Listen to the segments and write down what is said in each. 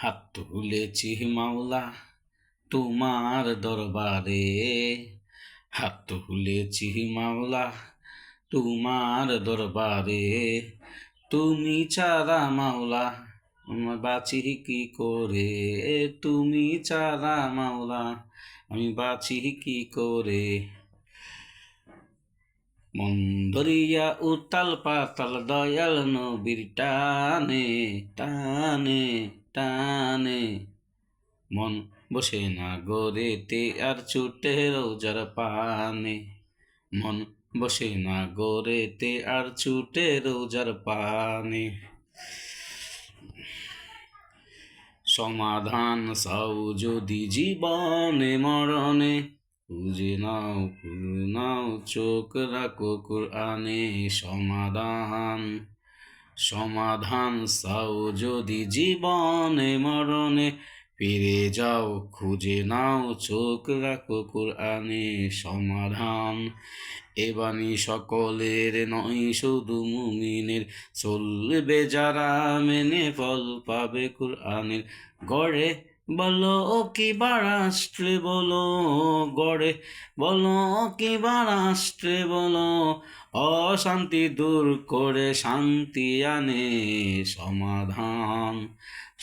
হাত তুলেছি মাওলা তোমার দরবারে, হাত তুলেছি মাওলা তোমার দরবারে। তুমি ছাড়া মাওলা আমি বাঁচি কি করে, তুমি ছাড়া মাওলা আমি বাঁচি কি করে। মন ধরিয়া উতাল পাতাল দয়াল নবীর টানে টানে টানে, মন বসে না গোরেতে আর ছুটে রোজার পানে, মন বসে না গোরেতে আর ছুটে রোজার পানে। সমাধান চাও যদি জীবনে মরণে, খুঁজে নাও চোখ রাখো কুরআনে। সমাধান চাও যদি জীবনে মরণে, ফিরে যাও খুঁজে নাও চোখ রাখো কুরআনে। সমাধান এ বাণী সকলের নয় শুধু মুমিনের, চলবে যারা মেনে ফল পাবে কুরআনের গড়ে। বলো কিবা রাষ্ট্রে বলো, গড়ে বলো কিবা রাষ্ট্রে বলো, অশান্তি দূর করে শান্তি আনে।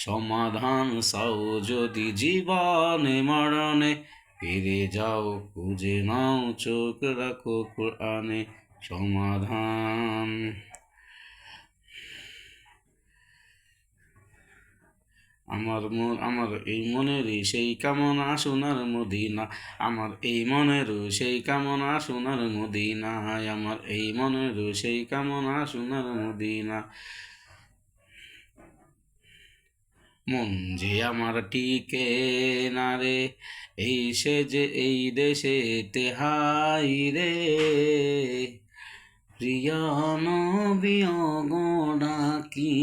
সমাধান চাও যদি জীবনে মরণে, ফিরে যাও খুঁজে নাও চোখ রাখো কুরআনে। সমাধান আমার এই মনেরই সেই কামনা সোনার মদিনা, আমার এই মনের সেই কামনা সোনার মদিনায়, আমার এই মনের সেই কামনা সোনার মদিনা। মন যে আমার টিকে না রে এই সে যে এই দেশে তেহাই রে, প্রিয় নবী গো ডাকি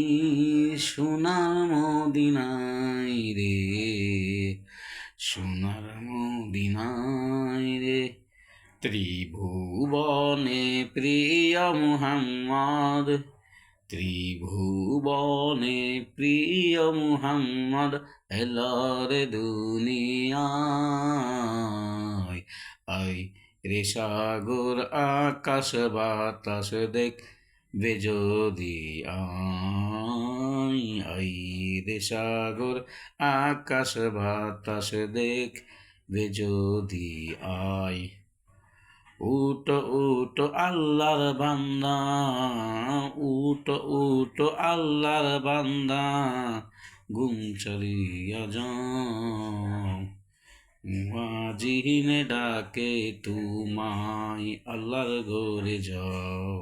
সোনার মদিনায় রে, সোনার মদিনায় রে। ত্রিভুবনে প্রিয় মুহাম্মদ, ত্রিভুবনে প্রিয় মুহাম্মদ এলর দুনিয়ায়। আই রে সাগর আকাশ বাতাস দেখবে যদি আই রে সাগর আকাশ বাতাস দেখবে যদি আই। উটো আল্লাহর বান্দা, উটো আল্লাহর বান্দা, ঘুম ছাড়িয়া যাও, মুয়াজ্জিনে ডাকে তোমায় আল্লাহর ঘরে যাও,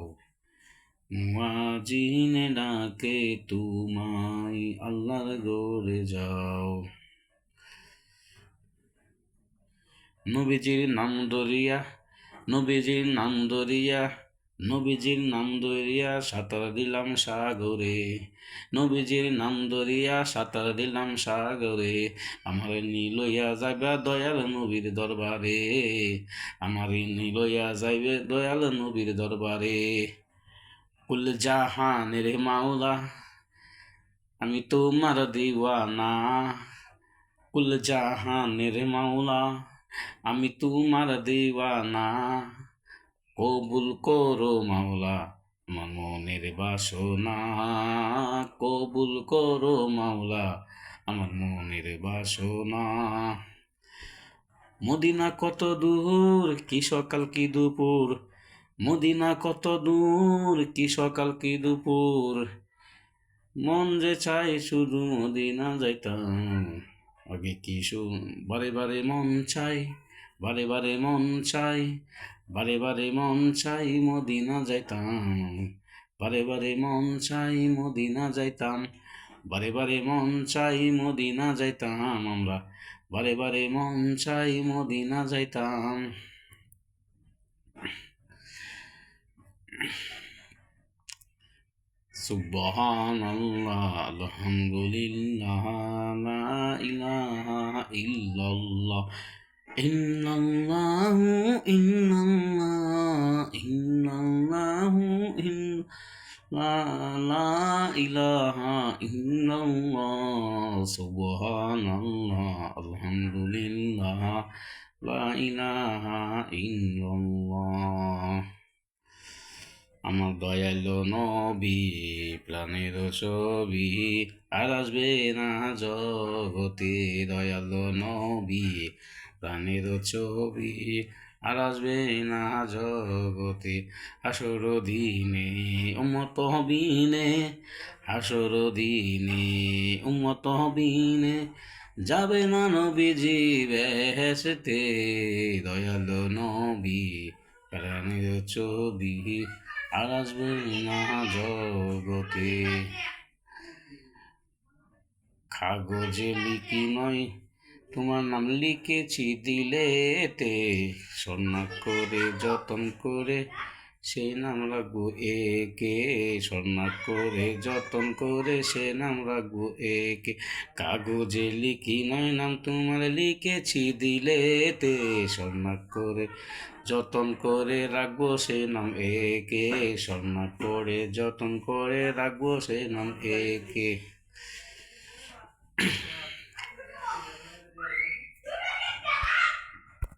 মুয়াজ্জিনে ডাকে তোমায় আল্লাহর ঘরে যাও। নবীজির নাম ধরিয়া সাঁতার দিলাম সাগরে, নবীজির নাম ধরিয়া সাঁতার দিলাম সাগরে। আমার নিলইয়া যাইবা দয়াল নবীর দরবারে, আমার নিলইয়া যাইবে দয়াল নবীর দরবারে। কুল জাহানের মাওলা আমি তোমার দিওয়ানা, কুল জাহানের মাওলা আমি তোমার দিওয়ানা। কবুল করো মাওলা আমার মনের বাসনা, কবুল করো মাওলা আমার মনের বাসনা। মদিনা কত দূর কি সকাল কি দুপুর, মদিনা কত দূর কি সকাল কি দুপুর, মন যে চাই শুধু মদিনা যাইতাম। আগে কি বারে বারে মন চাই, বারে বারে মন চাই, বারে বারে মন চাই মদিনা যাইতাম, বারে বারে মন চাই মদিনা যাইতাম, বারে বারে মন চাই মদিনা যাইতাম আমরা, বারে বারে মন চাই মদিনা যাইতাম। সুবহানাল্লাহ আলহামদুলিল্লাহ লা ইলাহা ইল্লাল্লাহ, ইল্লাল্লাহু লা ইলাহা ইল্লাল্লাহ। সুবহানাল্লাহ, আলহামদুলিল্লাহ, লা ইলাহা ইল্লাল্লাহ। আমার দয়ালো নবী, প্রাণের ছবি, আর আসবে না জগতে। দয়ালো নবী, প্রাণের ছবি, আর আসবে না জগতে। হাসর দিনে উম্মত বিনে, হাসর দিনে উম্মত বিনে, যাবে না নবীজি বেহেশতে। দয়ালো নবী, প্রাণের ছবি, আর আসবে না জগতে। কাগজে লিখি নয় তোমার নাম লিখেছি দিলেতে, স্বর্ণাক করে যতন করে সেই নাম রাখবো একে। স্বর্ণাক করে যতন করে সে নাম রাখবো একে। কাগজে লিখি নয় নাম তোমার লিখেছি দিলেতে, স্বর্ণাক করে যতন করে রাখবো সে নাম একে। স্বর্ণাক করে যতন করে রাখবো সে নাম একে।